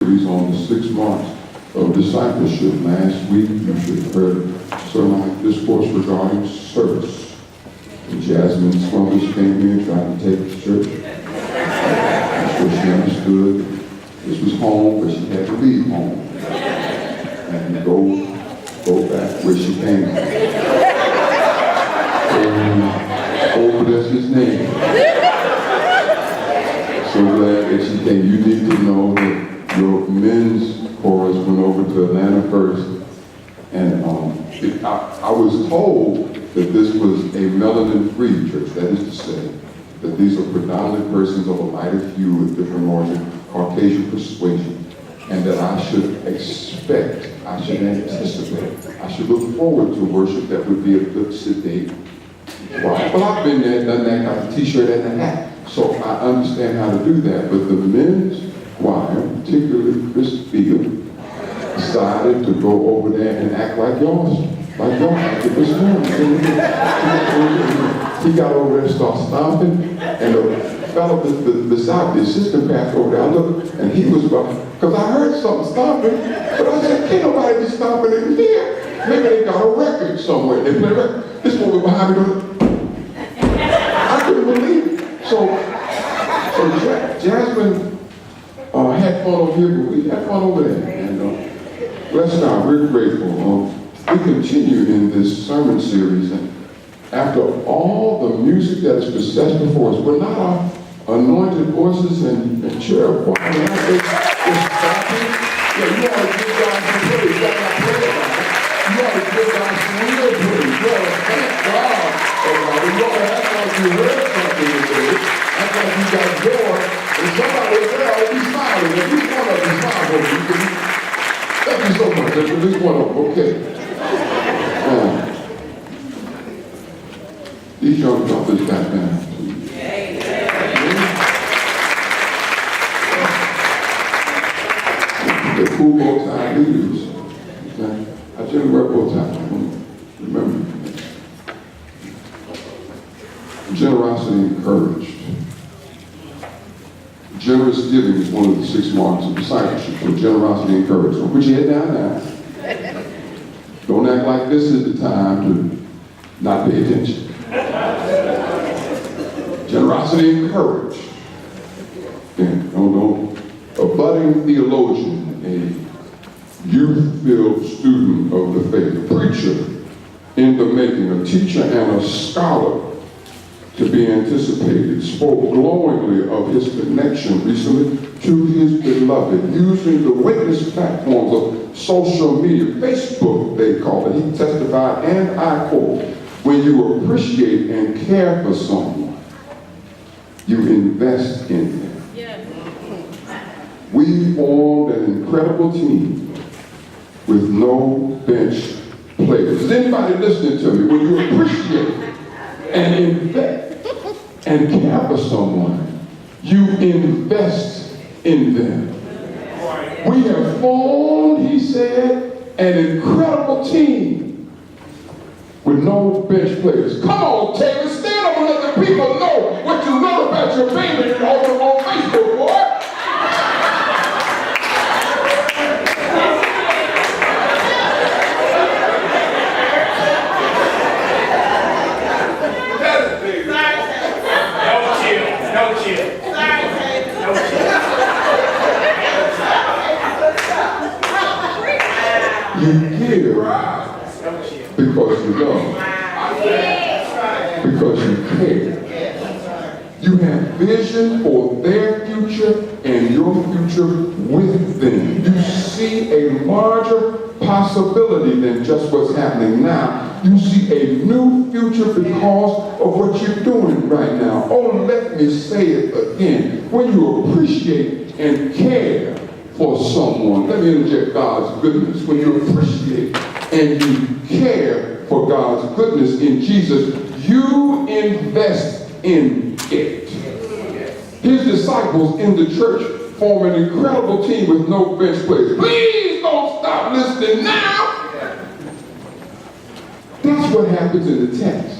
series on the 6 months of discipleship. Last week, you should have heard a sermon discourse regarding service. And Jasmine Smuggers came in trying to take the church. I'm sure she understood this was home, but she had to leave home and go back where she came from. Oh, bless his name. So glad that she came. You need to know that your men's chorus went over to Atlanta first. And I was told that this was a melanin-free church. That is to say, that these are predominantly persons of a lighter hue with different origin, Caucasian persuasion, and that I should expect, I should anticipate, I should look forward to worship that would be a good sedate. Well, I've been there, done that, got the t-shirt and the hat. So I understand how to do that. But the men's choir, particularly Chris Field, decided to go over there and act like y'all acted this morning. He got over there and started stomping, and the fellow beside the assistant pastor over there, I looked, and he was about, because I heard something stomping, but I said, can't nobody be stomping in here. Maybe they got a record somewhere. They play a record. This woman behind me, I couldn't believe it. So Jasmine had fun over here, but we had fun over there. And bless God, we're grateful. We continue in this sermon series, and after all the music that is possessed before us, we're not our anointed voices and cherub choir. You ought to give God some praise. That's not praise about it. You ought to give God some real praise. You ought to thank God about it. You ought to act like you heard something today. Act like you got joy. And somebody there ought to be smiling. At least one of them smile over you. Thank you so much. At least one of them. Okay. These young brothers got down. They're cool bow tie leaders. Okay? I generally wear bow tie. Remember. Generosity encouraged. Generous giving is one of the 6 marks of discipleship. So generosity encouraged. So put your head down now. Don't act like this is the time to not pay attention. Generosity encouraged. A budding theologian, a youth-filled student of the faith, a preacher in the making, a teacher and a scholar to be anticipated, spoke glowingly of his connection recently to his beloved, using the witness platforms of social media, Facebook they call it. He testified, and I quote, when you appreciate and care for someone, you invest in them. Yes. We formed an incredible team with no bench players. Is anybody listening to me? When you appreciate and invest and care for someone, you invest in them. We have formed, he said, an incredible team with no bench players. Come on, Taylor, stand up and let the people know what you know about your baby on Facebook, boy. You give because you love, because you care. You have vision for their future and your future with them. You see a larger possibility than just what's happening now. You see a new future because of what you're doing right now. Oh, let me say it again. When you appreciate and care for someone, let me interject God's goodness. When you appreciate and you care for God's goodness in Jesus, you invest in it. His disciples in the church form an incredible team with no bench players. Please don't stop listening now. That's what happens in the text.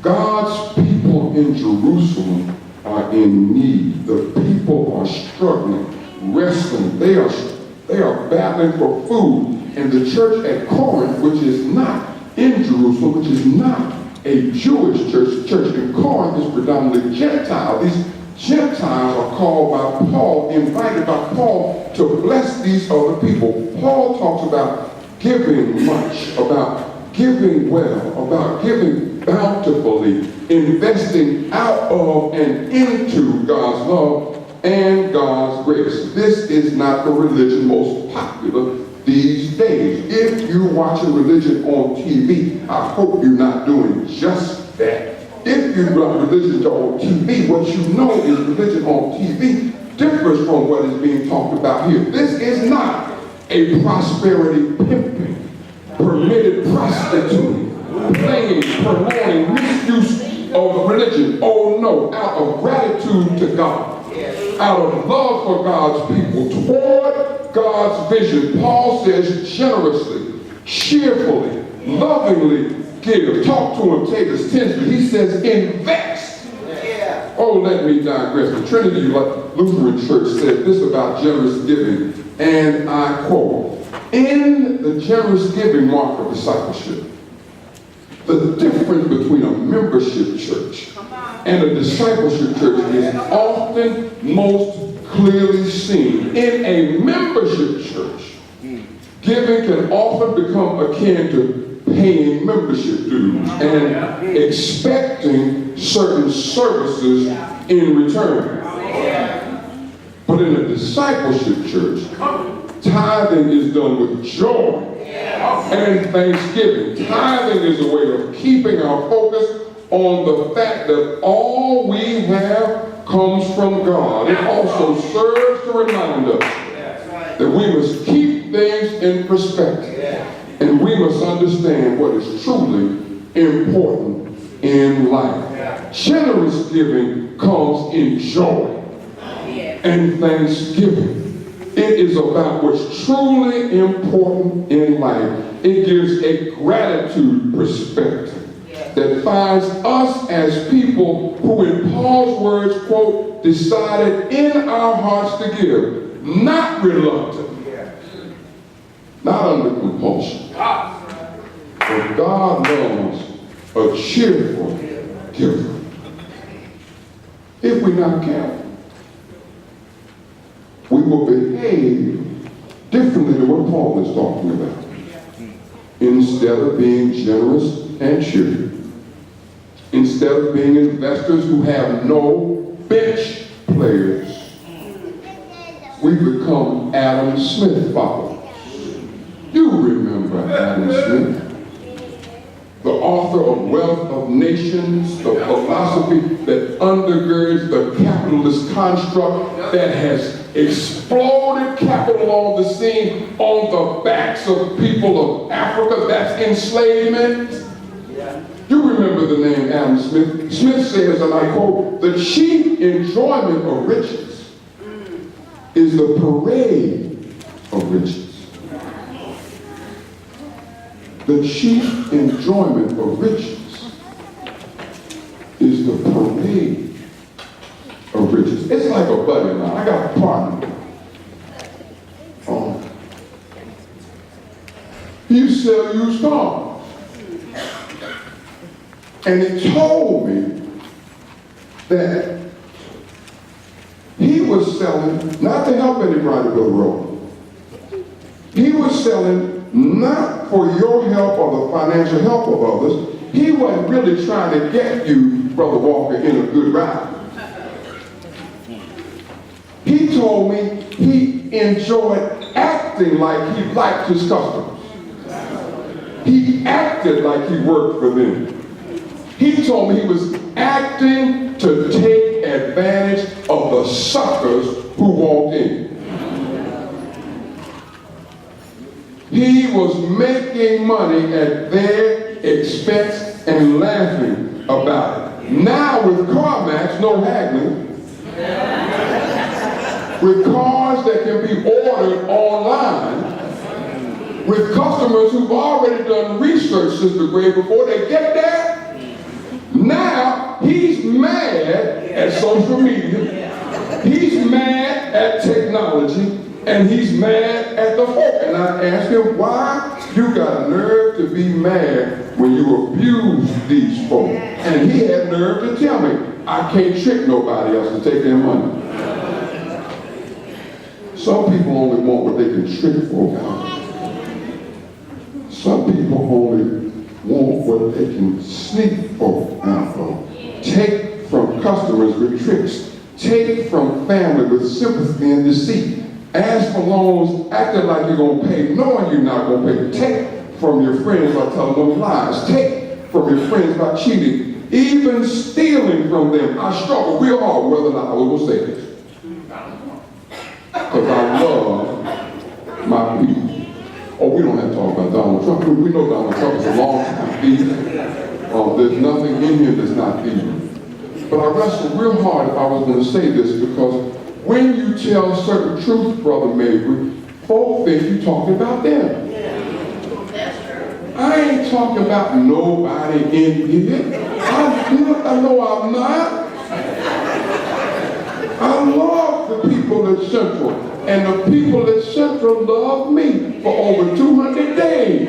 God's people in Jerusalem are in need. The people are struggling. wrestling. They are battling for food. And the church at Corinth, which is not in Jerusalem, which is not a Jewish church, the church in Corinth is predominantly Gentile. These Gentiles are called by Paul, invited by Paul to bless these other people. Paul talks about giving much, about giving well, about giving bountifully, investing out of and into God's love and God's grace. This is not the religion most popular these days. If you're watching religion on TV, I hope you're not doing just that. If you run religion on TV, what you know is religion on TV differs from what is being talked about here. This is not a prosperity pimping, permitted prostituting, playing, promoting, misuse of religion. Oh no, out of gratitude to God, out of love for God's people, toward God's vision, Paul says generously, cheerfully, lovingly give. Talk to him, Titus 10. He says invest. Oh, let me digress. The Trinity Lutheran Church said this about generous giving, and I quote, in the generous giving mark of discipleship, the difference between a membership church and a discipleship church is often most clearly seen. In a membership church, giving can often become akin to paying membership dues and expecting certain services in return. But in a discipleship church, tithing is done with joy and thanksgiving. Tithing is a way of keeping our focus on the fact that all we have comes from God. It also serves to remind us that we must keep things in perspective. And we must understand what is truly important in life. Generous giving comes in joy and thanksgiving. It is about what's truly important in life. It gives a gratitude perspective that finds us as people who, in Paul's words, quote, decided in our hearts to give, not reluctant, not under compulsion. But God loves a cheerful giver. If we're not careful, we will behave differently than what Paul is talking about. Instead of being generous and cheerful, instead of being investors who have no bench players, we become Adam Smith followers. You remember Adam Smith, the author of Wealth of Nations, the philosophy that undergirds the capitalist construct that has exploded capital on the scene on the backs of people of Africa. That's enslavement. You remember the name Adam Smith. Smith says, and I quote, the chief enjoyment of riches is the parade of riches. The chief enjoyment of riches is the parade of riches. It's like a buddy of mine. I got a partner. He used to sell used cars. And he told me that he was selling, not to help anybody with a road, he was selling not for your help or the financial help of others. He wasn't really trying to get you, Brother Walker, in a good ride. He told me he enjoyed acting like he liked his customers. He acted like he worked for them. He told me he was acting to take advantage of the suckers who walked in. He was making money at their expense and laughing about it. Now with CarMax, no haggling. With cars that can be ordered online, with customers who've already done research since the grade before they get there, now he's mad at social media He's mad at technology, and he's mad at the folk. And I asked him, why you got nerve to be mad when you abuse these folk? And he had nerve to tell me, I can't trick nobody else to take their money. Some people only want what they can trick folk out. Some people only want what they can sneak folk out of. Take from customers with tricks. Take from family with sympathy and deceit. Ask for loans acting like you're going to pay, knowing you're not going to pay. Take from your friends by telling them lies. Take from your friends by cheating. Even stealing from them. I struggle real hard whether or not I will say this. Because I love my people. Oh, we don't have to talk about Donald Trump. We know Donald Trump is a long-time thief. There's nothing in him that's not evil. But I wrestled real hard if I was going to say this, because when you tell certain truth, Brother Mabry, folk think you're talking about them. I ain't talking about nobody in here. I know I'm not. I love the people at Central, and the people at Central love me for over 200 days.